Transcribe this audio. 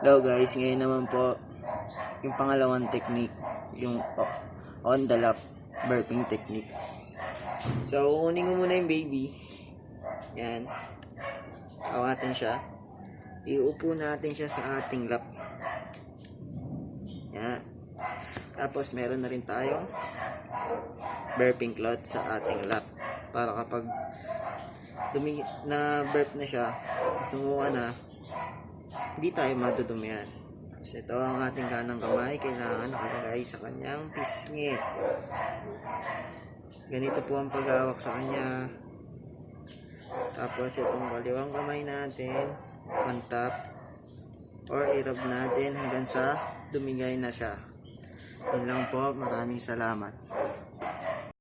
Hello guys, ngayon naman po yung pangalawang technique, yung on the lap burping technique. So, kunin ko muna yung baby. Yan. Hawatin siya. Iuupo natin siya sa ating lap. Yan. Tapos, meron na rin tayong burping cloth sa ating lap. Para kapag na burp na siya, sumuka na, hindi tayo madudumihan. Kasi ito ang ating kanang kamay, kailangan nakalagay sa kanyang pisngi. Ganito po ang paghawak sa kanya. Tapos itong kaliwang kamay natin, on top or i-rub natin hanggang sa dumigay na siya. Yun lang po, maraming salamat.